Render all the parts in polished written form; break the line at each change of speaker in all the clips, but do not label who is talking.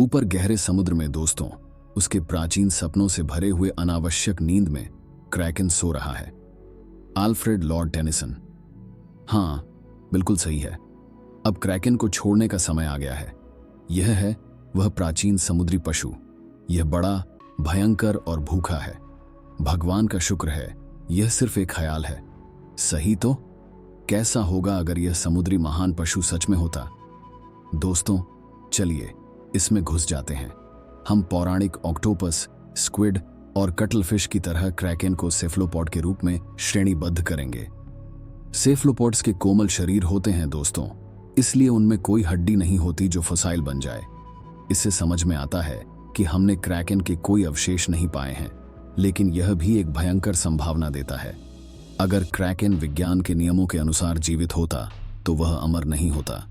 ऊपर गहरे समुद्र में दोस्तों, उसके प्राचीन सपनों से भरे हुए अनावश्यक नींद में क्रैकन सो रहा है। Alfred Lord Tennyson. हाँ, बिल्कुल सही है। अब क्रैकन को छोड़ने का समय आ गया है। यह है वह प्राचीन समुद्री पशु। यह बड़ा, भयंकर और भूखा है। भगवान का शुक्र है, यह सिर्फ एक ख्याल है। सही तो? कैसा होगा अगर यह समुद्री महान पशु सच में होता? दोस्तों, चलिए इसमें घुस जाते हैं। हम पौराणिक ऑक्टोपस, स्क्विड और कटलफिश की तरह क्रैकन को सेफलोपॉड के रूप में श्रेणीबद्ध करेंगे। सेफलोपॉड्स के कोमल शरीर होते हैं दोस्तों, इसलिए उनमें कोई हड्डी नहीं होती जो फसाइल बन जाए। इससे समझ में आता है कि हमने क्रैकन के कोई अवशेष नहीं पाए हैं, लेकिन यह भी एक भयंकर संभावना देता है। अगर क्रैकन विज्ञान के नियमों के अनुसार जीवित होता तो वह अमर नहीं होता।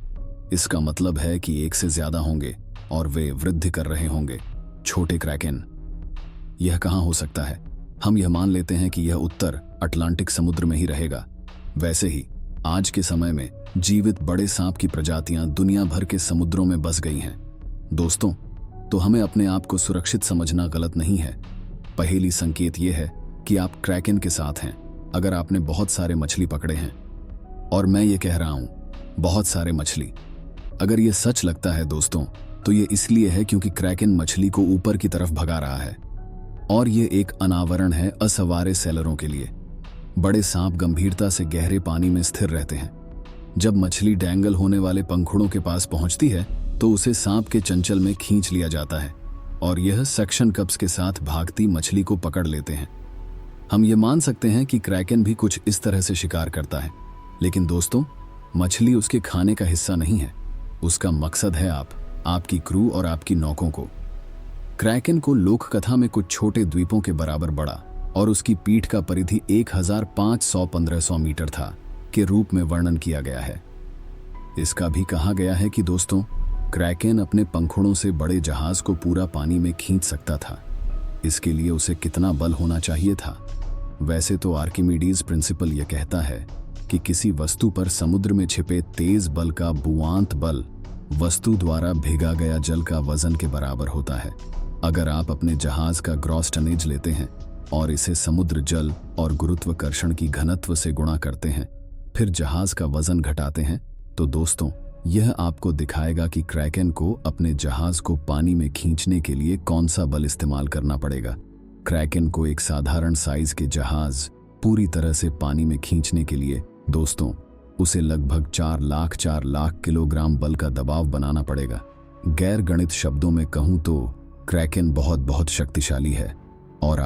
इसका मतलब है कि एक से ज्यादा होंगे और वे वृद्धि कर रहे होंगे। छोटे क्रैकन, यह कहां हो सकता है? हम यह मान लेते हैं कि यह उत्तर अटलांटिक समुद्र में ही रहेगा। वैसे ही आज के समय में जीवित बड़े सांप की प्रजातियां दुनिया भर के समुद्रों में बस गई हैं। दोस्तों, तो हमें अपने आप को सुरक्षित समझना गलत नहीं है। पहली संकेत यह है कि आप क्रैकन के साथ हैं। अगर आपने बहुत सारे मछली पकड़े हैं, और मैं ये कह रहा हूं, बहुत सारे मछली, अगर ये सच लगता है दोस्तों, तो ये इसलिए है क्योंकि क्रैकन मछली को ऊपर की तरफ भगा रहा है। और ये एक अनावरण है असवारे सेलरों के लिए। बड़े सांप गंभीरता से गहरे पानी में स्थिर रहते हैं। जब मछली डैंगल होने वाले पंखुड़ों के पास पहुंचती है तो उसे सांप के चंचल में खींच लिया जाता है और यह सक्शन कप्स के साथ भागती मछली को पकड़ लेते हैं। हम ये मान सकते हैं कि क्रैकन भी कुछ इस तरह से शिकार करता है। लेकिन दोस्तों, मछली उसके खाने का हिस्सा नहीं है। उसका मकसद है आपकी क्रू और आपकी नौकों को। क्रैकन को लोक कथा में कुछ छोटे द्वीपों के बराबर बड़ा और उसकी पीठ का परिधि 1500-1500 मीटर था के रूप में वर्णन किया गया है। इसका भी कहा गया है कि दोस्तों, क्रैकन अपने पंखुड़ों से बड़े जहाज को पूरा पानी में खींच सकता था। इसके लिए उसे कितना बल होना चाहिए था? वैसे तो आर्किमिडीज प्रिंसिपल यह कहता है कि किसी वस्तु पर समुद्र में छिपे तेज बल का बुआंत बल वस्तु द्वारा भेजा गया जल का वजन के बराबर होता है। अगर आप अपने जहाज का ग्रॉस टनेज लेते हैं और इसे समुद्र जल और गुरुत्वाकर्षण की घनत्व से गुणा करते हैं, फिर जहाज का वजन घटाते हैं, तो दोस्तों, यह आपको दिखाएगा कि क्रैकन को अपने जहाज को पानी में खींचने के लिए कौन सा बल इस्तेमाल करना पड़ेगा। क्रैकन को एक साधारण साइज के जहाज पूरी तरह से पानी में खींचने के लिए दोस्तों, उसे लगभग 4 लाख किलोग्राम बल का दबाव बनाना पड़ेगा। गैर गणित शब्दों में कहूं तो क्रैकन बहुत शक्तिशाली है। और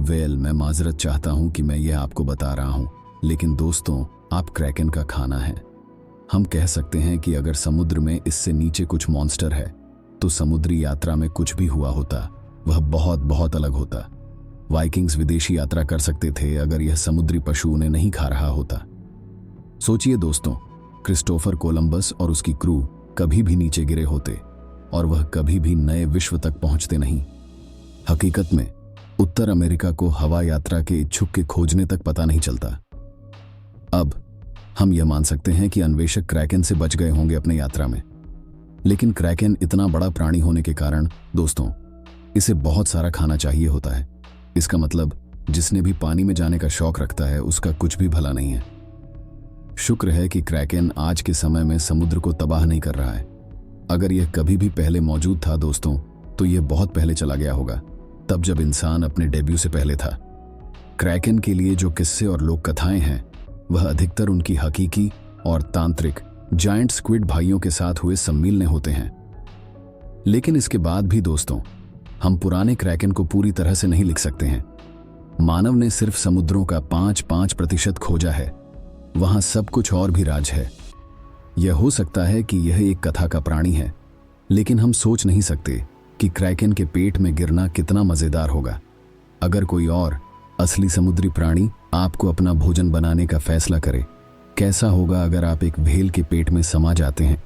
मैं माजरत चाहता हूं कि मैं यह आपको बता रहा हूं, लेकिन दोस्तों, आप क्रैकन का खाना है। हम कह सकते हैं कि अगर समुद्र में इससे नीचे कुछ मॉन्स्टर है, तो समुद्री यात्रा में कुछ भी हुआ होता, वह बहुत अलग होता। वाइकिंग्स विदेशी यात्रा कर सकते थे अगर यह समुद्री पशु उन्हें नहीं खा रहा होता। सोचिए दोस्तों, क्रिस्टोफर कोलंबस और उसकी क्रू कभी भी नीचे गिरे होते और वह कभी भी नए विश्व तक पहुंचते नहीं। हकीकत में उत्तर अमेरिका को हवा यात्रा के इच्छुक के खोजने तक पता नहीं चलता। अब हम यह मान सकते हैं कि अन्वेषक क्रैकन से बच गए होंगे अपने यात्रा में। लेकिन क्रैकन इतना बड़ा प्राणी होने के कारण दोस्तों, इसे बहुत सारा खाना चाहिए होता है। इसका मतलब जिसने भी पानी में जाने का शौक रखता है, उसका कुछ भी भला नहीं है। शुक्र है कि क्रैकन आज के समय में समुद्र को तबाह नहीं कर रहा है। अगर यह कभी भी पहले मौजूद था दोस्तों, तो यह बहुत पहले चला गया होगा, तब जब इंसान अपने डेब्यू से पहले था। क्रैकन के लिए जो किस्से और लोक कथाएं हैं, वह अधिकतर उनकी हकीकी और तांत्रिक जायंट स्क्विड भाइयों के साथ हुए सम्मिलने होते हैं। लेकिन इसके बाद भी दोस्तों, हम पुराने क्रैकन को पूरी तरह से नहीं लिख सकते हैं। मानव ने सिर्फ समुद्रों का 5% खोजा है। वहां सब कुछ और भी राज है। यह हो सकता है कि यह एक कथा का प्राणी है, लेकिन हम सोच नहीं सकते कि क्रैकन के पेट में गिरना कितना मजेदार होगा। अगर कोई और असली समुद्री प्राणी आपको अपना भोजन बनाने का फैसला करे, कैसा होगा अगर आप एक व्हेल के पेट में समा जाते हैं